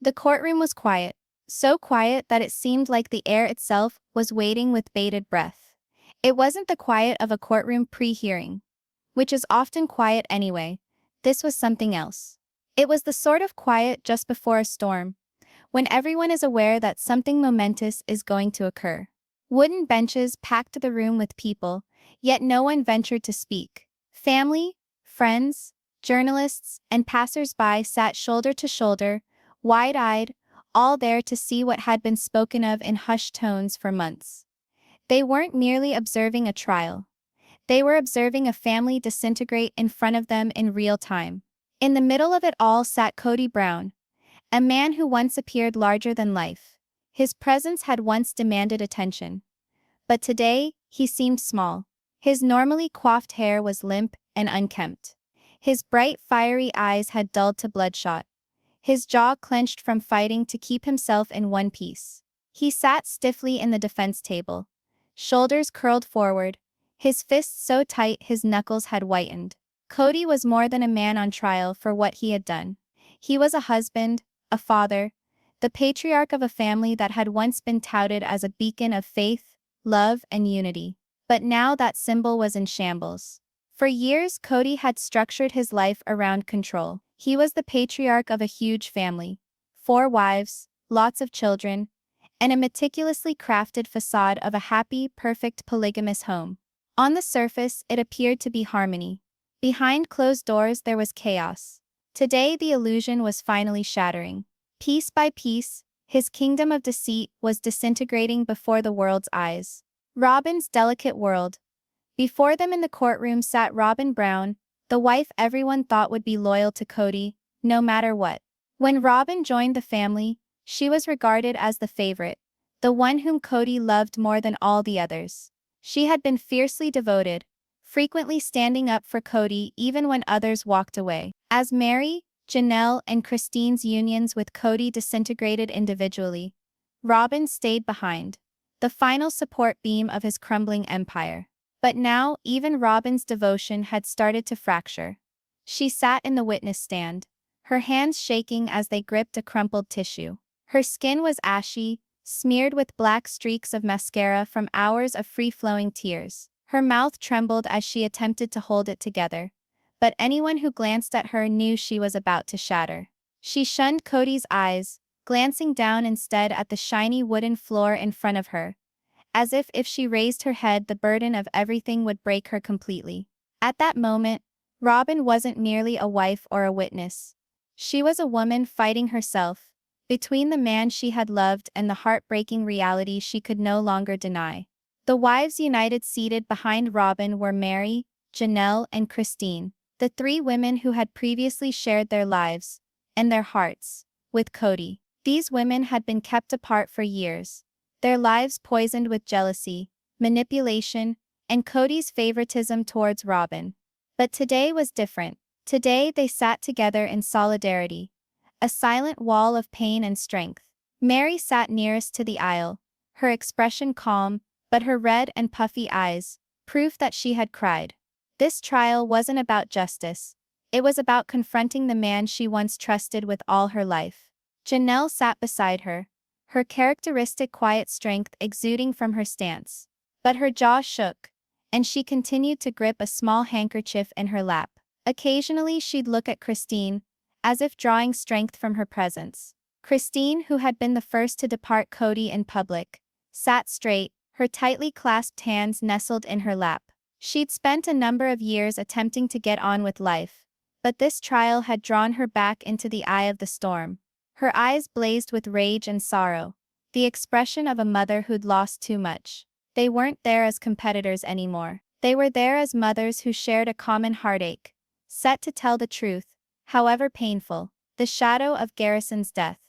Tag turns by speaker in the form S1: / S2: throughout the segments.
S1: The courtroom was quiet, so quiet that it seemed like the air itself was waiting with bated breath. It wasn't the quiet of a courtroom pre-hearing, which is often quiet anyway. This was something else. It was the sort of quiet just before a storm, when everyone is aware that something momentous is going to occur. Wooden benches packed the room with people, yet no one ventured to speak. Family, friends, journalists, and passers-by sat shoulder to shoulder, wide-eyed, all there to see what had been spoken of in hushed tones for months. They weren't merely observing a trial. They were observing a family disintegrate in front of them in real time. In the middle of it all sat Kody Brown, a man who once appeared larger than life. His presence had once demanded attention. But today, he seemed small. His normally coiffed hair was limp and unkempt. His bright, fiery eyes had dulled to bloodshot. His jaw clenched from fighting to keep himself in one piece. He sat stiffly in the defense table, shoulders curled forward, his fists so tight his knuckles had whitened. Kody was more than a man on trial for what he had done. He was a husband, a father, the patriarch of a family that had once been touted as a beacon of faith, love, and unity. But now that symbol was in shambles. For years, Kody had structured his life around control. He was the patriarch of a huge family, 4 wives, lots of children, and a meticulously crafted facade of a happy, perfect polygamous home. On the surface, it appeared to be harmony. Behind closed doors, there was chaos. Today, the illusion was finally shattering. Piece by piece, his kingdom of deceit was disintegrating before the world's eyes. Robyn's delicate world. Before them in the courtroom sat Robyn Brown, the wife everyone thought would be loyal to Kody, no matter what. When Robyn joined the family, she was regarded as the favorite, the one whom Kody loved more than all the others. She had been fiercely devoted, frequently standing up for Kody even when others walked away. As Meri, Janelle, and Christine's unions with Kody disintegrated individually, Robyn stayed behind, the final support beam of his crumbling empire. But now, even Robyn's devotion had started to fracture. She sat in the witness stand, her hands shaking as they gripped a crumpled tissue. Her skin was ashy, smeared with black streaks of mascara from hours of free-flowing tears. Her mouth trembled as she attempted to hold it together, but anyone who glanced at her knew she was about to shatter. She shunned Kody's eyes, glancing down instead at the shiny wooden floor in front of her, as if she raised her head the burden of everything would break her completely. At that moment, Robyn wasn't merely a wife or a witness. She was a woman fighting herself, between the man she had loved and the heartbreaking reality she could no longer deny. The wives united seated behind Robyn were Meri, Janelle, and Christine, the 3 women who had previously shared their lives, and their hearts, with Kody. These women had been kept apart for years, their lives poisoned with jealousy, manipulation, and Kody's favoritism towards Robyn. But today was different. Today they sat together in solidarity, a silent wall of pain and strength. Meri sat nearest to the aisle, her expression calm, but her red and puffy eyes, proof that she had cried. This trial wasn't about justice. It was about confronting the man she once trusted with all her life. Janelle sat beside her, her characteristic quiet strength exuding from her stance. But her jaw shook, and she continued to grip a small handkerchief in her lap. Occasionally she'd look at Christine, as if drawing strength from her presence. Christine, who had been the first to depart Kody in public, sat straight, her tightly clasped hands nestled in her lap. She'd spent a number of years attempting to get on with life, but this trial had drawn her back into the eye of the storm. Her eyes blazed with rage and sorrow, the expression of a mother who'd lost too much. They weren't there as competitors anymore. They were there as mothers who shared a common heartache, set to tell the truth, however painful, the shadow of Garrison's death.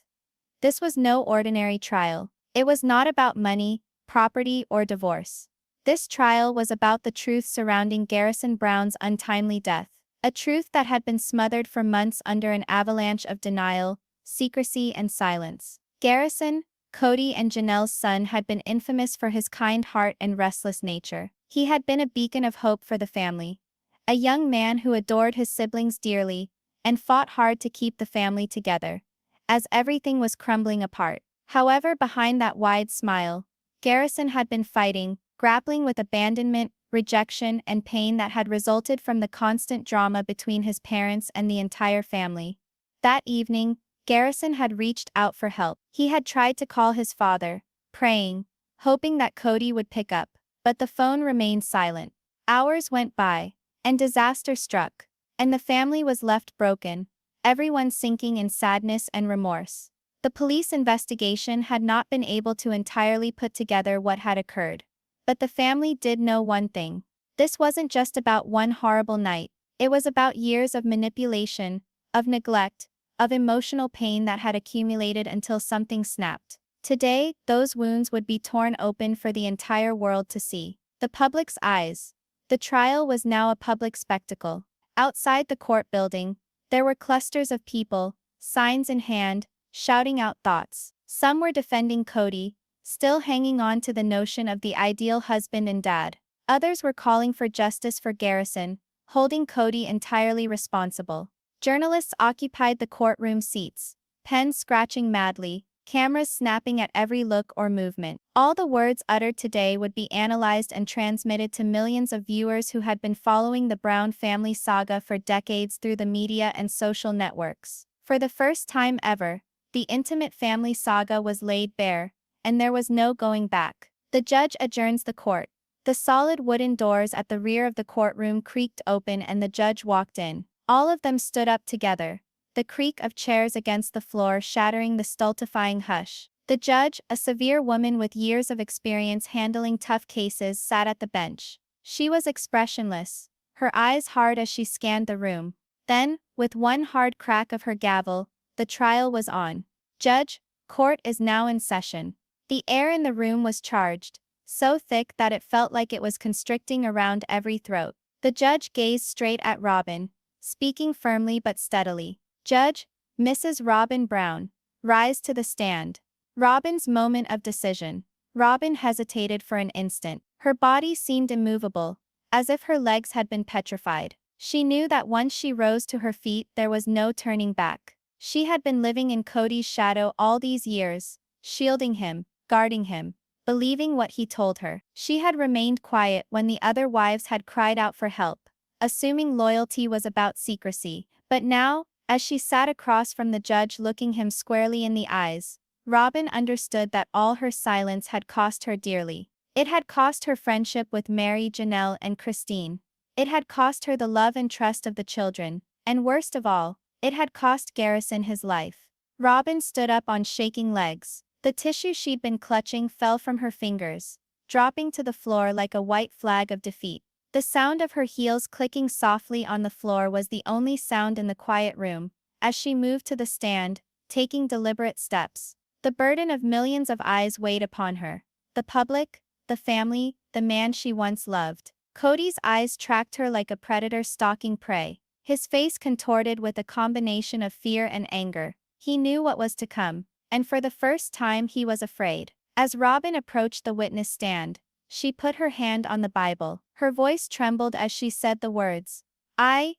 S1: This was no ordinary trial. It was not about money, property, or divorce. This trial was about the truth surrounding Garrison Brown's untimely death, a truth that had been smothered for months under an avalanche of denial, secrecy, and silence. Garrison, Kody and Janelle's son, had been infamous for his kind heart and restless nature. He had been a beacon of hope for the family, a young man who adored his siblings dearly and fought hard to keep the family together. as everything was crumbling apart. However, behind that wide smile, Garrison had been fighting, grappling with abandonment, rejection, and pain that had resulted from the constant drama between his parents and the entire family. That evening, Garrison had reached out for help. He had tried to call his father, praying, hoping that Kody would pick up, but the phone remained silent. Hours went by, and disaster struck, and the family was left broken, everyone sinking in sadness and remorse. The police investigation had not been able to entirely put together what had occurred. But the family did know one thing. This wasn't just about one horrible night, it was about years of manipulation, of neglect, of emotional pain that had accumulated until something snapped. Today, those wounds would be torn open for the entire world to see. The public's eyes. The trial was now a public spectacle. Outside the court building, there were clusters of people, signs in hand, shouting out thoughts. Some were defending Kody, still hanging on to the notion of the ideal husband and dad. Others were calling for justice for Garrison, holding Kody entirely responsible. Journalists occupied the courtroom seats, pens scratching madly, cameras snapping at every look or movement. All the words uttered today would be analyzed and transmitted to millions of viewers who had been following the Brown family saga for decades through the media and social networks. For the first time ever, the intimate family saga was laid bare, and there was no going back. The judge adjourns the court. The solid wooden doors at the rear of the courtroom creaked open and the judge walked in. All of them stood up together, the creak of chairs against the floor shattering the stultifying hush. The judge, a severe woman with years of experience handling tough cases, sat at the bench. She was expressionless, her eyes hard as she scanned the room. Then, with one hard crack of her gavel, the trial was on. Judge, court is now in session. The air in the room was charged, so thick that it felt like it was constricting around every throat. The judge gazed straight at Robyn, speaking firmly but steadily. Judge, Mrs. Robyn Brown, rise to the stand. Robyn's moment of decision. Robyn hesitated for an instant. Her body seemed immovable, as if her legs had been petrified. She knew that once she rose to her feet there was no turning back. She had been living in Kody's shadow all these years, shielding him, guarding him, believing what he told her. She had remained quiet when the other wives had cried out for help, assuming loyalty was about secrecy. But now, as she sat across from the judge looking him squarely in the eyes, Robyn understood that all her silence had cost her dearly. It had cost her friendship with Meri, Janelle, and Christine. It had cost her the love and trust of the children, and worst of all, it had cost Garrison his life. Robyn stood up on shaking legs. The tissue she'd been clutching fell from her fingers, dropping to the floor like a white flag of defeat. The sound of her heels clicking softly on the floor was the only sound in the quiet room, as she moved to the stand, taking deliberate steps. The burden of millions of eyes weighed upon her. The public, the family, the man she once loved. Kody's eyes tracked her like a predator stalking prey, his face contorted with a combination of fear and anger. He knew what was to come, and for the first time he was afraid. As Robyn approached the witness stand, she put her hand on the Bible. Her voice trembled as she said the words, I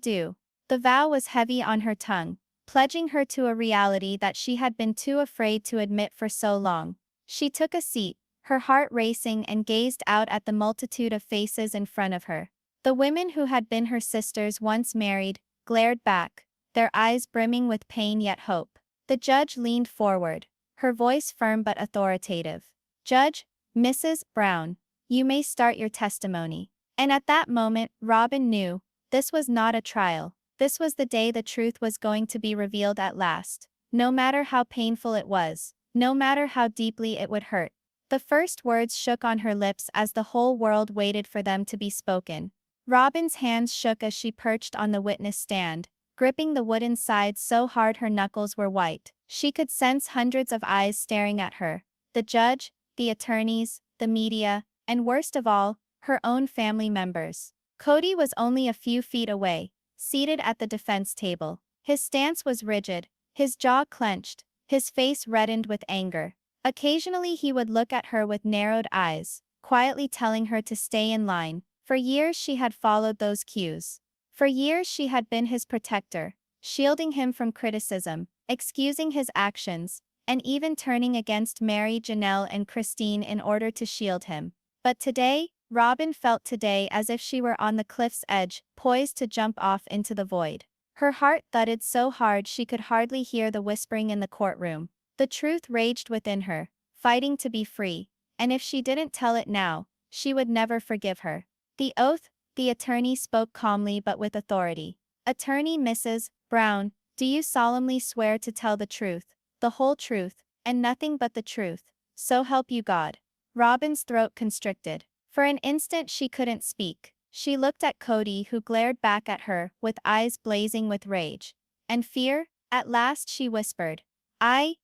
S1: do. The vow was heavy on her tongue, pledging her to a reality that she had been too afraid to admit for so long. She took a seat, her heart racing, and gazed out at the multitude of faces in front of her. The women who had been her sisters once married, glared back, their eyes brimming with pain yet hope. The judge leaned forward, her voice firm but authoritative. Judge, Mrs. Brown, you may start your testimony. And at that moment, Robyn knew, this was not a trial. This was the day the truth was going to be revealed at last. No matter how painful it was, no matter how deeply it would hurt. The first words shook on her lips as the whole world waited for them to be spoken. Robyn's hands shook as she perched on the witness stand, gripping the wooden sides so hard her knuckles were white. She could sense hundreds of eyes staring at her. The judge, the attorneys, the media, and worst of all, her own family members. Kody was only a few feet away, seated at the defense table. His stance was rigid, his jaw clenched, his face reddened with anger. Occasionally he would look at her with narrowed eyes, quietly telling her to stay in line. For years she had followed those cues. For years she had been his protector, shielding him from criticism, excusing his actions, and even turning against Meri, Janelle, and Christine in order to shield him. But today, Robyn felt today as if she were on the cliff's edge, poised to jump off into the void. Her heart thudded so hard she could hardly hear the whispering in the courtroom. The truth raged within her, fighting to be free, and if she didn't tell it now, she would never forgive her. The oath, the attorney spoke calmly but with authority. Attorney Mrs. Brown, do you solemnly swear to tell the truth, the whole truth, and nothing but the truth, so help you God? Robyn's throat constricted. For an instant she couldn't speak. She looked at Kody, who glared back at her with eyes blazing with rage and fear. At last she whispered, I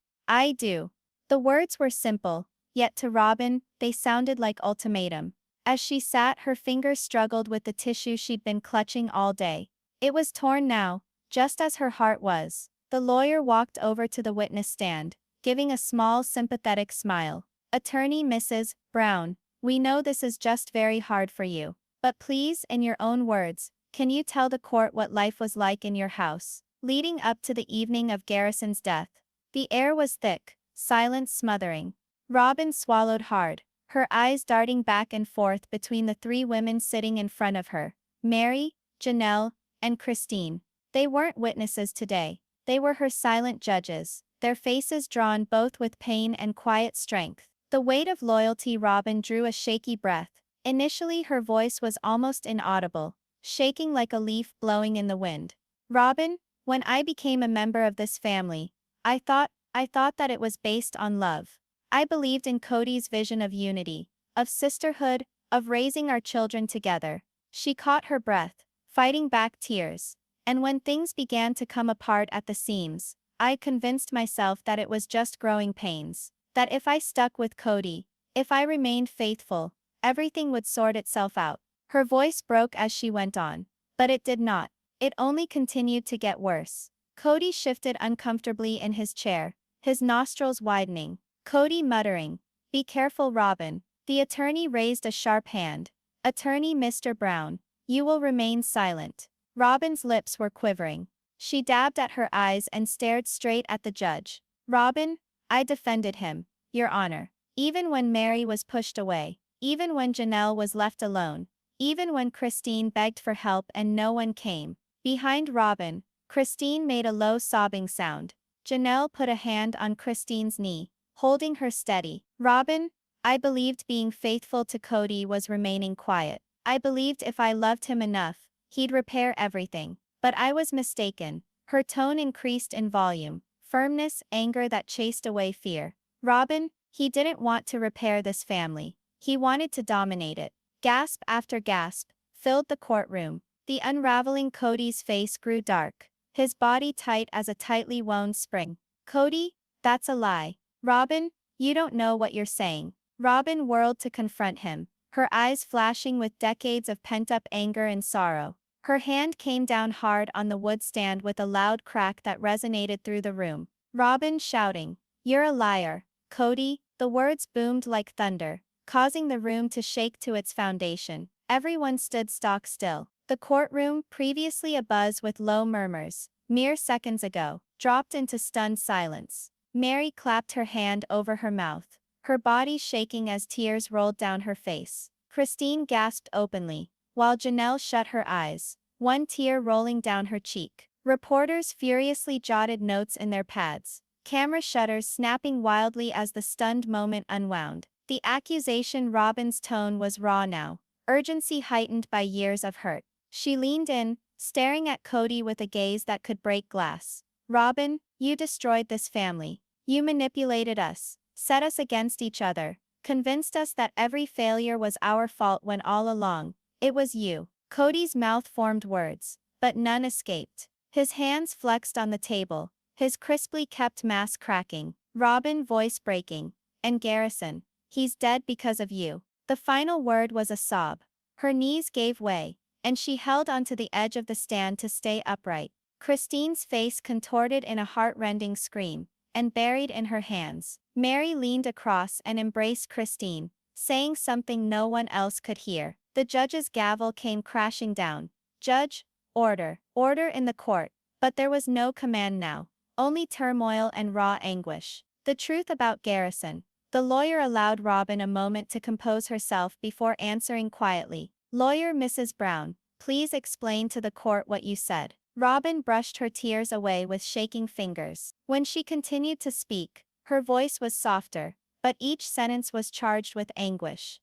S1: do. The words were simple, yet to Robyn, they sounded like ultimatum. As she sat, her fingers struggled with the tissue she'd been clutching all day. It was torn now, just as her heart was. The lawyer walked over to the witness stand, giving a small sympathetic smile. Attorney Mrs. Brown, we know this is just very hard for you. But please, in your own words, can you tell the court what life was like in your house, leading up to the evening of Garrison's death? The air was thick, silence smothering. Robyn swallowed hard, her eyes darting back and forth between the three women sitting in front of her, Meri, Janelle, and Christine. They weren't witnesses today. They were her silent judges, their faces drawn both with pain and quiet strength. The weight of loyalty. Robyn drew a shaky breath. Initially her voice was almost inaudible, shaking like a leaf blowing in the wind. Robyn, when I became a member of this family, I thought that it was based on love. I believed in Kody's vision of unity, of sisterhood, of raising our children together. She caught her breath, fighting back tears. And when things began to come apart at the seams, I convinced myself that it was just growing pains. That if I stuck with Kody, if I remained faithful, everything would sort itself out. Her voice broke as she went on. But it did not. It only continued to get worse. Kody shifted uncomfortably in his chair, his nostrils widening. Kody muttering, "Be careful, Robyn." The attorney raised a sharp hand. "Attorney Mr. Brown, you will remain silent." Robyn's lips were quivering. She dabbed at her eyes and stared straight at the judge. "Robyn, I defended him, Your Honor. Even when Meri was pushed away. Even when Janelle was left alone. Even when Christine begged for help and no one came." Behind Robyn, Christine made a low sobbing sound. Janelle put a hand on Christine's knee, holding her steady. "Robyn, I believed being faithful to Kody was remaining quiet. I believed if I loved him enough, he'd repair everything. But I was mistaken." Her tone increased in volume, firmness, anger that chased away fear. "Robyn, he didn't want to repair this family. He wanted to dominate it." Gasp after gasp filled the courtroom. The unraveling Kody's face grew dark, his body tight as a tightly wound spring. "Kody, that's a lie. Robyn, you don't know what you're saying." Robyn whirled to confront him, her eyes flashing with decades of pent-up anger and sorrow. Her hand came down hard on the wood stand with a loud crack that resonated through the room. Robyn shouting, "You're a liar, Kody." The words boomed like thunder, causing the room to shake to its foundation. Everyone stood stock still. The courtroom, previously abuzz with low murmurs, mere seconds ago, dropped into stunned silence. Meri clapped her hand over her mouth, her body shaking as tears rolled down her face. Christine gasped openly, while Janelle shut her eyes, one tear rolling down her cheek. Reporters furiously jotted notes in their pads, camera shutters snapping wildly as the stunned moment unwound. The accusation. Robyn's tone was raw now, urgency heightened by years of hurt. She leaned in, staring at Kody with a gaze that could break glass. "Robyn, you destroyed this family. You manipulated us, set us against each other, convinced us that every failure was our fault when all along, it was you." Kody's mouth formed words, but none escaped. His hands flexed on the table, his crisply kept mask cracking. "Robyn," voice breaking, "and Garrison, he's dead because of you." The final word was a sob. Her knees gave way, and she held onto the edge of the stand to stay upright. Christine's face contorted in a heart-rending scream, and buried in her hands. Meri leaned across and embraced Christine, saying something no one else could hear. The judge's gavel came crashing down. "Judge, order, order in the court." But there was no command now, only turmoil and raw anguish. The truth about Garrison. The lawyer allowed Robyn a moment to compose herself before answering quietly. Lawyer Mrs. Brown, please explain to the court what you said. Robyn brushed her tears away with shaking fingers. When she continued to speak, her voice was softer, but each sentence was charged with anguish.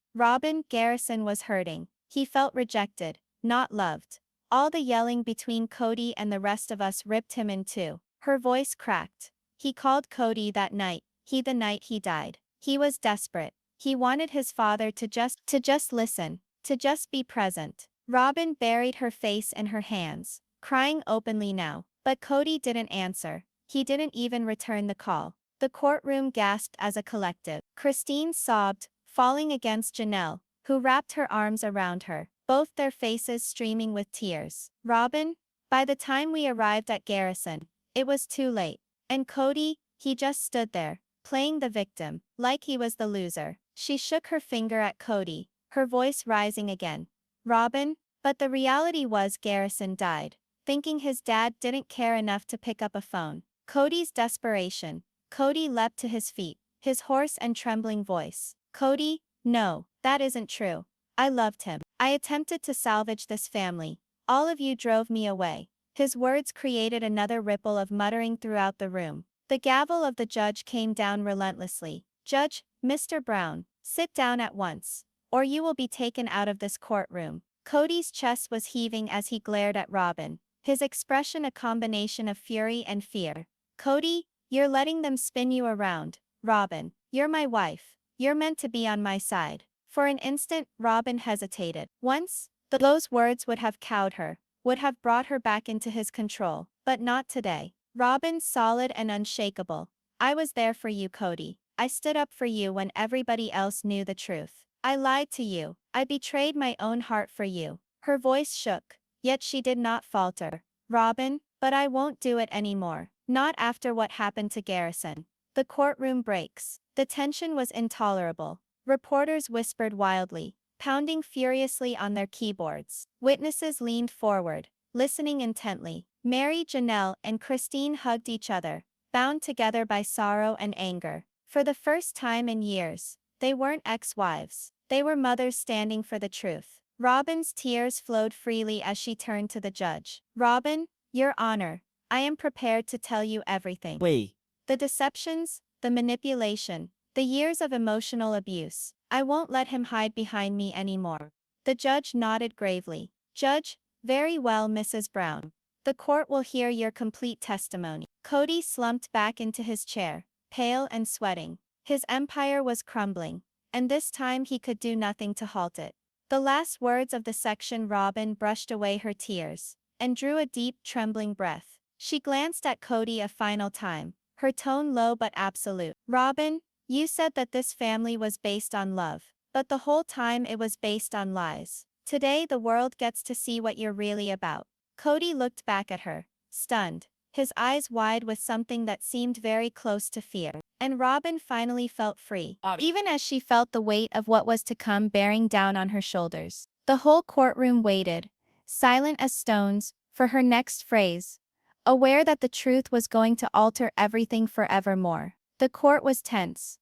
S1: Garrison was hurting. He felt rejected, not loved. All the yelling between Kody and the rest of us ripped him in two. Her voice cracked. He called Kody that night, the night he died. He was desperate. He wanted his father to just listen, to just be present. Robyn buried her face in her hands, crying openly now. But Kody didn't answer. He didn't even return the call. The courtroom gasped as a collective. Christine sobbed, falling against Janelle, who wrapped her arms around her, both their faces streaming with tears. Robyn, by the time we arrived at Garrison, it was too late. And Kody, he just stood there, playing the victim, like he was the loser. She shook her finger at Kody, her voice rising again. Robyn, but the reality was Garrison died, thinking his dad didn't care enough to pick up a phone. Kody's desperation. Kody leapt to his feet, his hoarse and trembling voice. Kody, no, that isn't true. I loved him. I attempted to salvage this family. All of you drove me away. His words created another ripple of muttering throughout the room. The gavel of the judge came down relentlessly. Judge, Mr. Brown, sit down at once, or you will be taken out of this courtroom. Kody's chest was heaving as he glared at Robyn, his expression a combination of fury and fear. Kody, you're letting them spin you around. Robyn, you're my wife. You're meant to be on my side. For an instant, Robyn hesitated. Once, those words would have cowed her, would have brought her back into his control, but not today. Robyn, solid and unshakable. I was there for you, Kody. I stood up for you when everybody else knew the truth. I lied to you. I betrayed my own heart for you. Her voice shook, yet she did not falter. Robyn, but I won't do it anymore. Not after what happened to Garrison. The courtroom breaks. The tension was intolerable. Reporters whispered wildly, pounding furiously on their keyboards. Witnesses leaned forward, listening intently. Meri, Janelle, and Christine hugged each other, bound together by sorrow and anger. For the first time in years, they weren't ex-wives. They were mothers standing for the truth. Robyn's tears flowed freely as she turned to the judge. Robyn, Your Honor, I am prepared to tell you everything.
S2: Wait.
S1: The deceptions, the manipulation, the years of emotional abuse. I won't let him hide behind me anymore. The judge nodded gravely. Judge, very well, Mrs. Brown. The court will hear your complete testimony. Kody slumped back into his chair, pale and sweating. His empire was crumbling, and this time he could do nothing to halt it. The last words of the section. Robyn brushed away her tears and drew a deep, trembling breath. She glanced at Kody a final time, her tone low but absolute. Robyn, you said that this family was based on love, but the whole time it was based on lies. Today the world gets to see what you're really about. Kody looked back at her, stunned, his eyes wide with something that seemed very close to fear. And Robyn finally felt free, even as she felt the weight of what was to come bearing down on her shoulders. The whole courtroom waited, silent as stones, for her next phrase, aware that the truth was going to alter everything forevermore. The court was tense,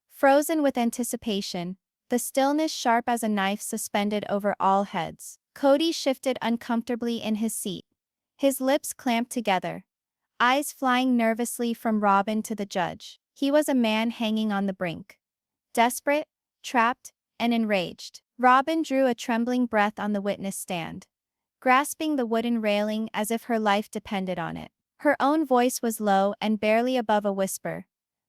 S1: frozen with anticipation, the stillness sharp as a knife suspended over all heads. Kody shifted uncomfortably in his seat, his lips clamped together, eyes flying nervously from Robyn to the judge. He was a man hanging on the brink, desperate, trapped, and enraged. Robyn drew a trembling breath on the witness stand, grasping the wooden railing as if her life depended on it. Her own voice was low and barely above a whisper,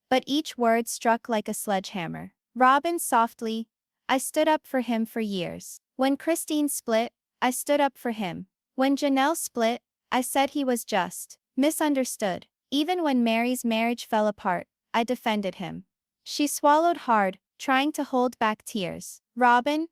S1: but each word struck like a sledgehammer. Robyn softly, I stood up for him for years. When Christine split, I stood up for him. When Janelle split, I said he was just misunderstood. Even when Meri's marriage fell apart, I defended him. She swallowed hard, trying to hold back tears. Robyn,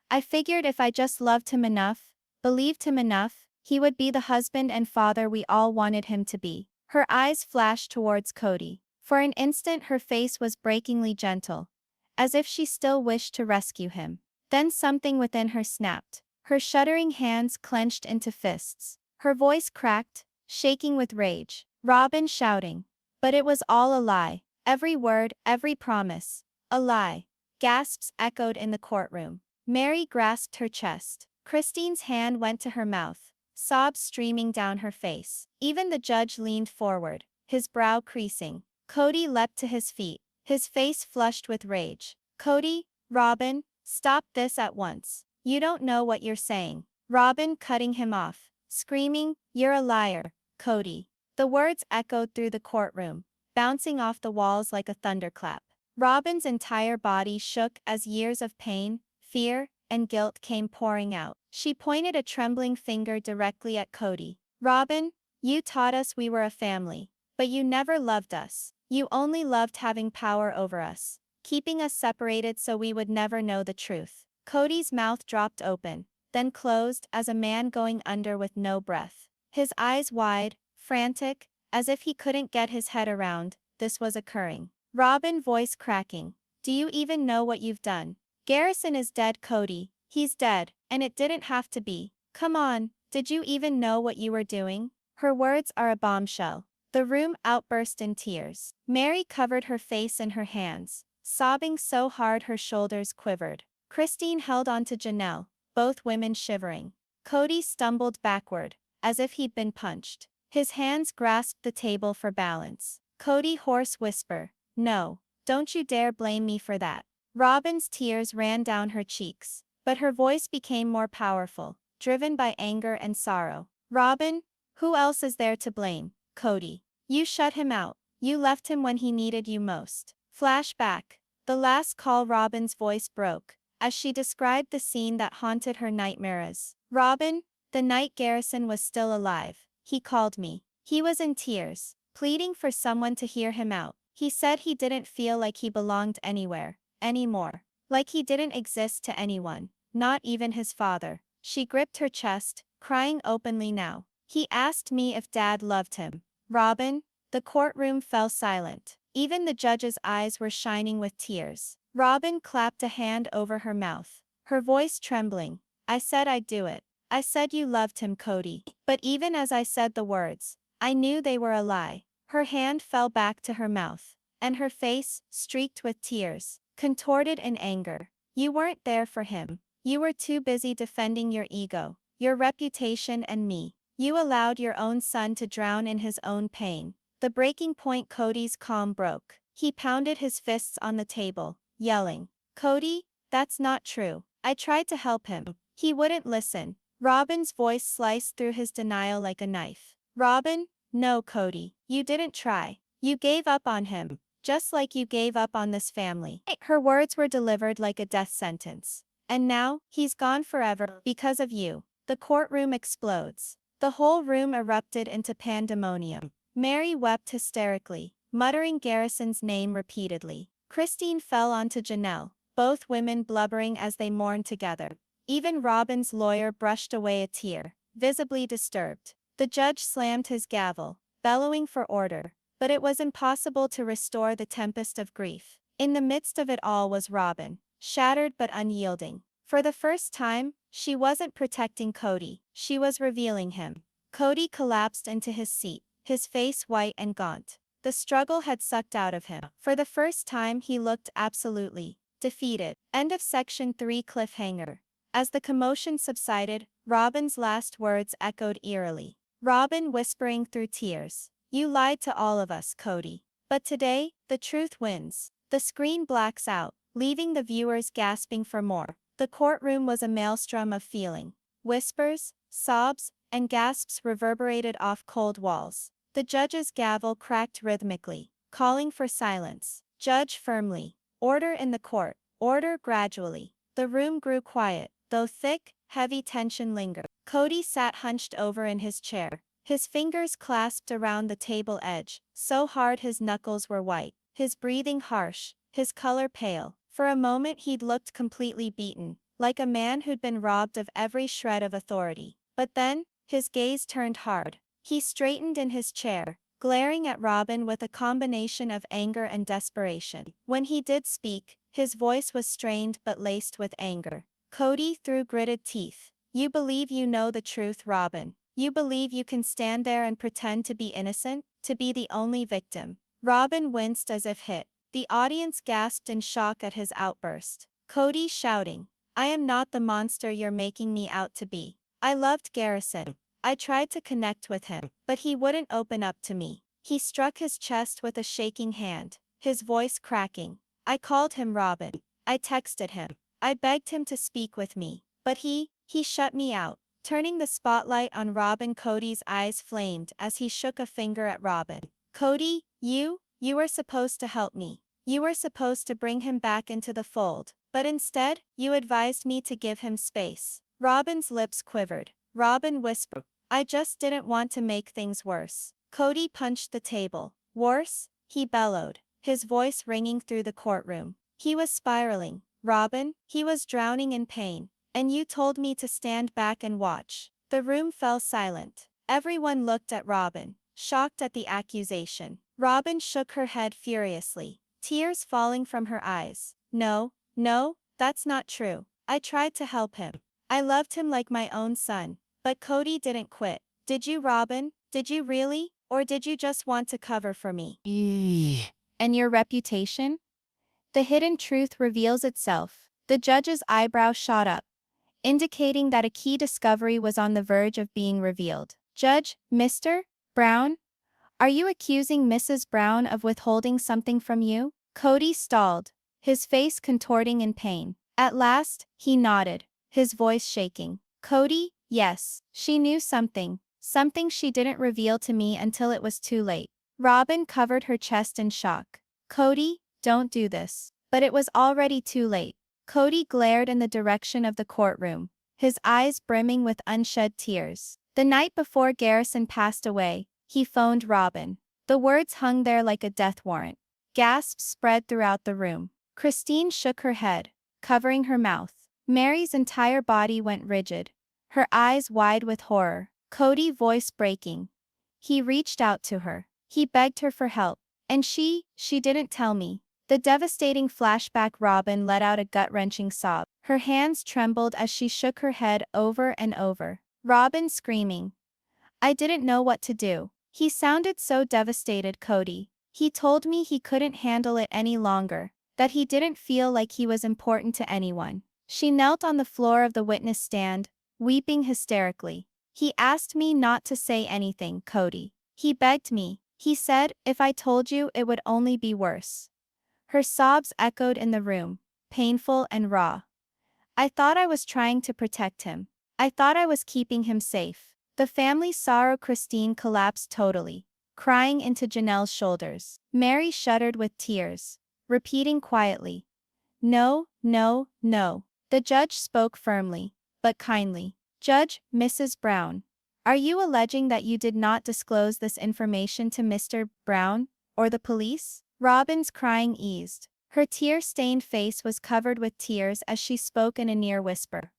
S1: I figured if I just loved him enough, believed him enough, he would be the husband and father we all wanted him to be. Her eyes flashed towards Kody. For an instant her face was breakingly gentle, as if she still wished to rescue him. Then something within her snapped. Her shuddering hands clenched into fists. Her voice cracked, shaking with rage. Robyn shouting, But it was all a lie. Every word, every promise. A lie. Gasps echoed in the courtroom. Meri grasped her chest. Christine's hand went to her mouth, sobs streaming down her face. Even the judge leaned forward, his brow creasing. Kody leapt to his feet, his face flushed with rage. Kody, Robyn, stop this at once. You don't know what you're saying. Robyn cutting him off, screaming, "You're a liar, Kody." The words echoed through the courtroom, bouncing off the walls like a thunderclap. Robyn's entire body shook as years of pain, fear, and guilt came pouring out. She pointed a trembling finger directly at Kody. "Robyn, you taught us we were a family, but you never loved us. You only loved having power over us, keeping us separated so we would never know the truth." Kody's mouth dropped open, then closed as a man going under with no breath. His eyes wide, frantic, as if he couldn't get his head around this was occurring. Robyn voice cracking. "Do you even know what you've done? Garrison is dead, Kody. He's dead, and it didn't have to be. Come on, did you even know what you were doing?" Her words are a bombshell. The room outburst in tears. Meri covered her face in her hands, sobbing so hard her shoulders quivered. Christine held on to Janelle, both women shivering. Kody stumbled backward, as if he'd been punched. His hands grasped the table for balance. Kody hoarse whisper, "No, don't you dare blame me for that." Robyn's tears ran down her cheeks, but her voice became more powerful, driven by anger and sorrow. "Robyn, who else is there to blame, Kody? You shut him out. You left him when he needed you most." Flashback. The last call. Robyn's voice broke, as she described the scene that haunted her nightmares. "Robyn, the night Garrison was still alive, he called me. He was in tears, pleading for someone to hear him out. He said he didn't feel like he belonged anywhere, anymore. Like he didn't exist to anyone, not even his father." She gripped her chest, crying openly now. "He asked me if Dad loved him." Robyn. The courtroom fell silent. Even the judge's eyes were shining with tears. Robyn clapped a hand over her mouth, her voice trembling. "I said I'd do it. I said you loved him, Kody." But even as I said the words, I knew they were a lie. Her hand fell back to her mouth, and her face, streaked with tears, contorted in anger. "You weren't there for him. You were too busy defending your ego, your reputation, and me. You allowed your own son to drown in his own pain." The breaking point. Kody's calm broke. He pounded his fists on the table, yelling, "Kody, that's not true. I tried to help him. He wouldn't listen." Robyn's voice sliced through his denial like a knife. "Robyn, no, Kody, you didn't try. You gave up on him, just like you gave up on this family." Her words were delivered like a death sentence. "And now, he's gone forever, because of you." The courtroom explodes. The whole room erupted into pandemonium. Meri wept hysterically, muttering Garrison's name repeatedly. Christine fell onto Janelle, both women blubbering as they mourned together. Even Robyn's lawyer brushed away a tear, visibly disturbed. The judge slammed his gavel, bellowing for order, but it was impossible to restore the tempest of grief. In the midst of it all was Robyn, shattered but unyielding. For the first time, she wasn't protecting Kody, she was revealing him. Kody collapsed into his seat, his face white and gaunt. The struggle had sucked out of him. For the first time he looked absolutely defeated. End of section 3. Cliffhanger. As the commotion subsided, Robyn's last words echoed eerily. Robyn whispering through tears, "You lied to all of us, Kody. But today, the truth wins." The screen blacks out, leaving the viewers gasping for more. The courtroom was a maelstrom of feeling. Whispers, sobs, and gasps reverberated off cold walls. The judge's gavel cracked rhythmically, calling for silence. Judge firmly. "Order in the court. Order." Gradually, the room grew quiet, though thick, heavy tension lingered. Kody sat hunched over in his chair, his fingers clasped around the table edge, so hard his knuckles were white, his breathing harsh, his color pale. For a moment he'd looked completely beaten, like a man who'd been robbed of every shred of authority. But then, his gaze turned hard. He straightened in his chair, glaring at Robyn with a combination of anger and desperation. When he did speak, his voice was strained but laced with anger. "Kody," through gritted teeth, "you believe you know the truth, Robyn. You believe you can stand there and pretend to be innocent, to be the only victim. Robyn winced as if hit. The audience gasped in shock at his outburst. Kody shouting, "I am not the monster you're making me out to be. I loved Garrison. I tried to connect with him, but he wouldn't open up to me." He struck his chest with a shaking hand, his voice cracking. "I called him Robyn. I texted him. I begged him to speak with me. But he shut me out." Turning the spotlight on Robyn, Kody's eyes flamed as he shook a finger at Robyn. "Kody, you were supposed to help me. You were supposed to bring him back into the fold. But instead, you advised me to give him space." Robyn's lips quivered. Robyn whispered, "I just didn't want to make things worse." Kody punched the table. "Worse?" he bellowed, his voice ringing through the courtroom. "He was spiraling, Robyn. He was drowning in pain. And you told me to stand back and watch." The room fell silent. Everyone looked at Robyn, shocked at the accusation. Robyn shook her head furiously, tears falling from her eyes. No, that's not true. I tried to help him. I loved him like my own son. But Kody didn't quit. Did you, Robyn? Did you really? Or did you just want to cover for me? And your reputation?" The hidden truth reveals itself. The judge's eyebrow shot up, indicating that a key discovery was on the verge of being revealed. "Judge, Mr. Brown? Are you accusing Mrs. Brown of withholding something from you?" Kody stalled, his face contorting in pain. At last, he nodded, his voice shaking. "Kody, yes, she knew something she didn't reveal to me until it was too late." Robyn covered her chest in shock. "Kody, don't do this." But it was already too late. Kody glared in the direction of the courtroom, his eyes brimming with unshed tears. The night before Garrison passed away, he phoned Robyn. The words hung there like a death warrant. Gasps spread throughout the room. Christine shook her head, covering her mouth. Meri's entire body went rigid, her eyes wide with horror. Kody, voice breaking. He reached out to her. He begged her for help. "And she didn't tell me." The devastating flashback. Robyn let out a gut-wrenching sob. Her hands trembled as she shook her head over and over. Robyn screaming, "I didn't know what to do." He sounded so devastated. "Kody. He told me he couldn't handle it any longer, that he didn't feel like he was important to anyone." She knelt on the floor of the witness stand, weeping hysterically. "He asked me not to say anything, Kody. He begged me. He said if I told you it would only be worse." Her sobs echoed in the room, painful and raw. "I thought I was trying to protect him. I thought I was keeping him safe." The family's sorrow. Christine collapsed totally, crying into Janelle's shoulders. Meri shuddered with tears, repeating quietly, "No, no, no." The judge spoke firmly, but kindly. "Judge, Mrs. Brown, are you alleging that you did not disclose this information to Mr. Brown or the police?" Robyn's crying eased. Her tear-stained face was covered with tears as she spoke in a near whisper.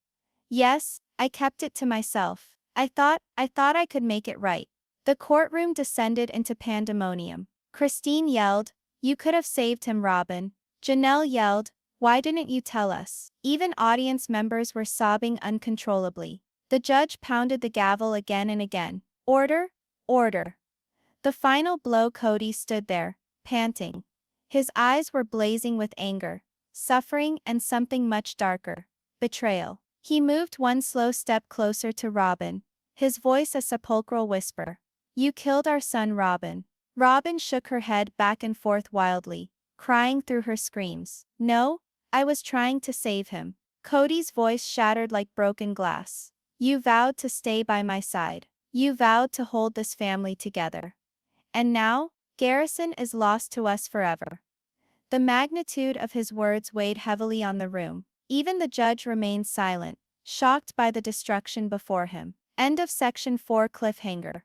S1: "Yes, I kept it to myself. I thought I could make it right." The courtroom descended into pandemonium. Christine yelled, "You could have saved him, Robyn." Janelle yelled, "Why didn't you tell us?" Even audience members were sobbing uncontrollably. The judge pounded the gavel again and again. "Order, order." The final blow. Kody stood there, panting. His eyes were blazing with anger, suffering, and something much darker: betrayal. He moved one slow step closer to Robyn, his voice a sepulchral whisper. "You killed our son, Robyn." Robyn shook her head back and forth wildly, crying through her screams. "No, I was trying to save him." Kody's voice shattered like broken glass. "You vowed to stay by my side. You vowed to hold this family together. And now, Garrison is lost to us forever." The magnitude of his words weighed heavily on the room. Even the judge remained silent, shocked by the destruction before him. End of section 4. Cliffhanger.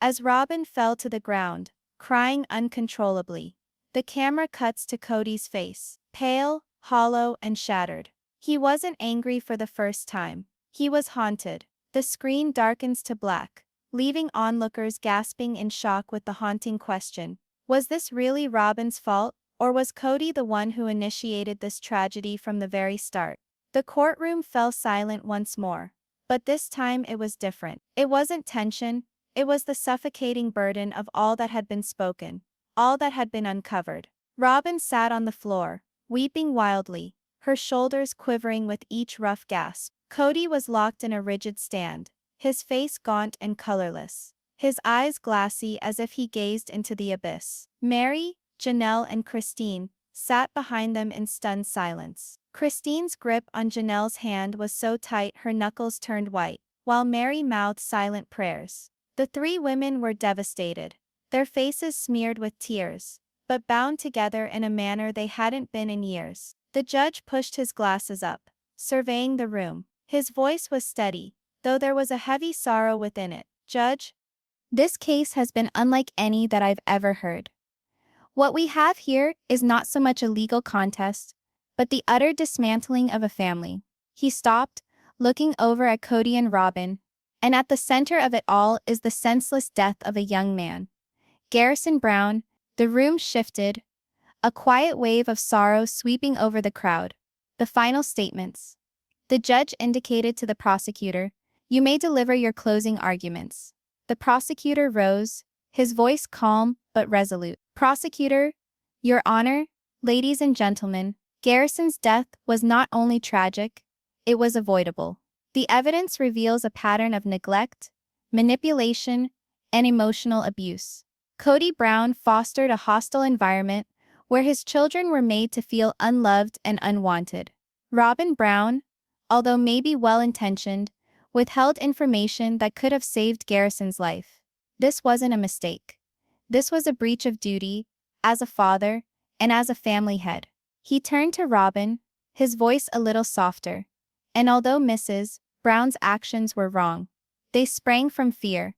S1: As Robyn fell to the ground, crying uncontrollably, the camera cuts to Kody's face, pale, hollow, and shattered. He wasn't angry for the first time. He was haunted. The screen darkens to black, leaving onlookers gasping in shock with the haunting question: was this really Robyn's fault, or was Kody the one who initiated this tragedy from the very start? The courtroom fell silent once more, but this time it was different. It wasn't tension, it was the suffocating burden of all that had been spoken, all that had been uncovered. Robyn sat on the floor, weeping wildly, her shoulders quivering with each rough gasp. Kody was locked in a rigid stand, his face gaunt and colorless, his eyes glassy as if he gazed into the abyss. Meri, Janelle and Christine sat behind them in stunned silence. Christine's grip on Janelle's hand was so tight her knuckles turned white, while Meri mouthed silent prayers. The three women were devastated, their faces smeared with tears, but bound together in a manner they hadn't been in years. The judge pushed his glasses up, surveying the room. His voice was steady, though there was a heavy sorrow within it. "Judge, this case has been unlike any that I've ever heard. What we have here is not so much a legal contest, but the utter dismantling of a family." He stopped, looking over at Kody and Robyn, and at the center of it all is the senseless death of a young man. Garrison Brown. The room shifted, a quiet wave of sorrow sweeping over the crowd. The final statements. The judge indicated to the prosecutor, "You may deliver your closing arguments." The prosecutor rose, his voice calm but resolute. "Prosecutor, Your Honor, ladies and gentlemen, Garrison's death was not only tragic, it was avoidable. The evidence reveals a pattern of neglect, manipulation, and emotional abuse. Kody Brown fostered a hostile environment where his children were made to feel unloved and unwanted. Robyn Brown, although maybe well-intentioned, withheld information that could have saved Garrison's life. This wasn't a mistake. This was a breach of duty, as a father, and as a family head." He turned to Robyn, his voice a little softer. "And although Mrs. Brown's actions were wrong, they sprang from fear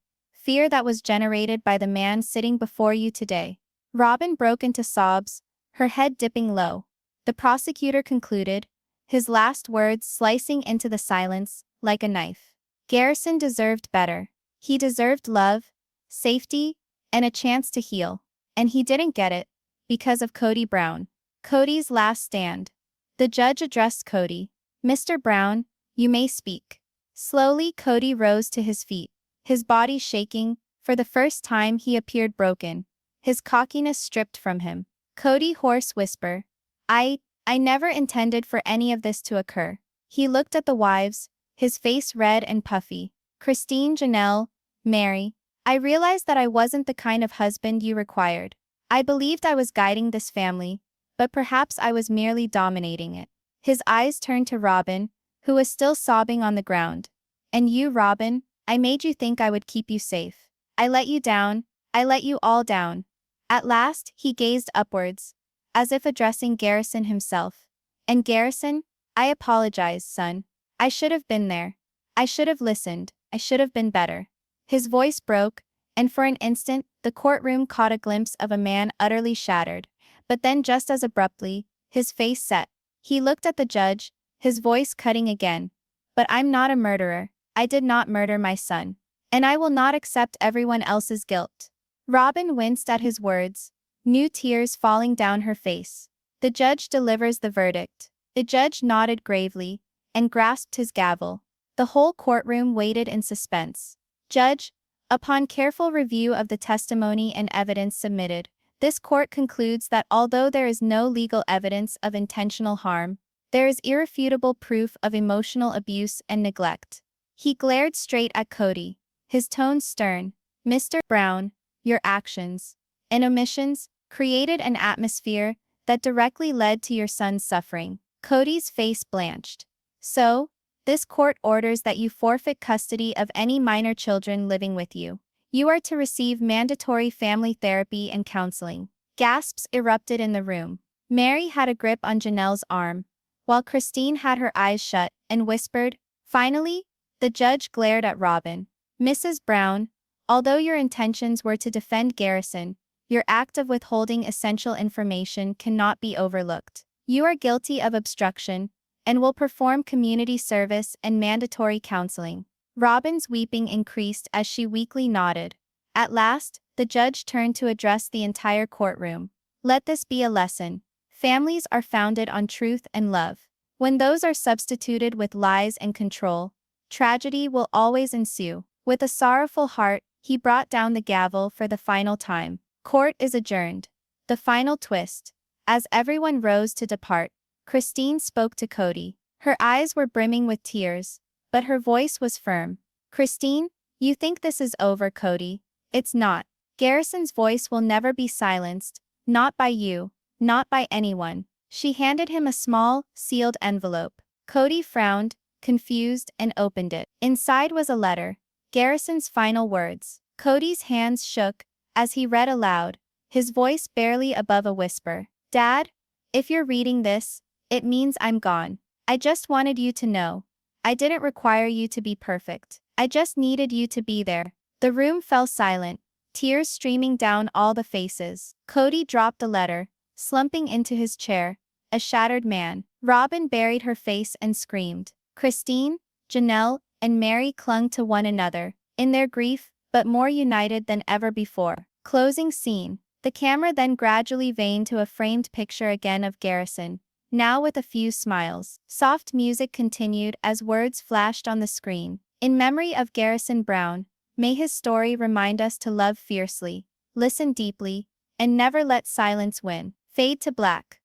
S1: that was generated by the man sitting before you today." Robyn broke into sobs, her head dipping low. The prosecutor concluded, his last words slicing into the silence like a knife. "Garrison deserved better. He deserved love, safety, and a chance to heal. And he didn't get it, because of Kody Brown." Kody's last stand. The judge addressed Kody. "Mr. Brown, you may speak." Slowly Kody rose to his feet, his body shaking. For the first time he appeared broken, his cockiness stripped from him. Kody hoarse whisper, I never intended for any of this to occur." He looked at the wives, his face red and puffy. "Christine, Janelle, Meri, I realized that I wasn't the kind of husband you required. I believed I was guiding this family, but perhaps I was merely dominating it." His eyes turned to Robyn, who was still sobbing on the ground. "And you, Robyn, I made you think I would keep you safe. I let you down, I let you all down." At last, he gazed upwards, as if addressing Garrison himself. "And Garrison, I apologize, son. I should have been there. I should have listened, I should have been better." His voice broke, and for an instant, the courtroom caught a glimpse of a man utterly shattered. But then just as abruptly, his face set. He looked at the judge, his voice cutting again. "But I'm not a murderer. I did not murder my son. And I will not accept everyone else's guilt." Robyn winced at his words, new tears falling down her face. The judge delivers the verdict. The judge nodded gravely and grasped his gavel. The whole courtroom waited in suspense. "Judge, upon careful review of the testimony and evidence submitted, this court concludes that although there is no legal evidence of intentional harm, there is irrefutable proof of emotional abuse and neglect." He glared straight at Kody, his tone stern. "Mr. Brown, your actions and omissions created an atmosphere that directly led to your son's suffering." Kody's face blanched. "So, this court orders that you forfeit custody of any minor children living with you. You are to receive mandatory family therapy and counseling." Gasps erupted in the room. Meri had a grip on Janelle's arm, while Christine had her eyes shut and whispered. Finally, the judge glared at Robyn. "Mrs. Brown, although your intentions were to defend Garrison, your act of withholding essential information cannot be overlooked. You are guilty of obstruction and will perform community service and mandatory counseling." Robyn's weeping increased as she weakly nodded. At last, the judge turned to address the entire courtroom. "Let this be a lesson. Families are founded on truth and love. When those are substituted with lies and control, tragedy will always ensue." With a sorrowful heart, he brought down the gavel for the final time. Court is adjourned. The final twist. As everyone rose to depart, Christine spoke to Kody. Her eyes were brimming with tears, but her voice was firm. Christine, you think this is over, Kody? It's not. Garrison's voice will never be silenced, not by you, not by anyone. She handed him a small, sealed envelope. Kody frowned, confused, and opened it. Inside was a letter. Garrison's final words. Cody's hands shook as he read aloud, his voice barely above a whisper. Dad, if you're reading this, it means I'm gone. I just wanted you to know. I didn't require you to be perfect. I just needed you to be there. The room fell silent, tears streaming down all the faces. Kody dropped the letter, slumping into his chair, a shattered man. Robyn buried her face and screamed. Christine, Janelle, and Meri clung to one another, in their grief, but more united than ever before. Closing scene. The camera then gradually veined to a framed picture again of Garrison, now with a few smiles. Soft music continued as words flashed on the screen. In memory of Garrison Brown, may his story remind us to love fiercely, listen deeply, and never let silence win. Fade to black.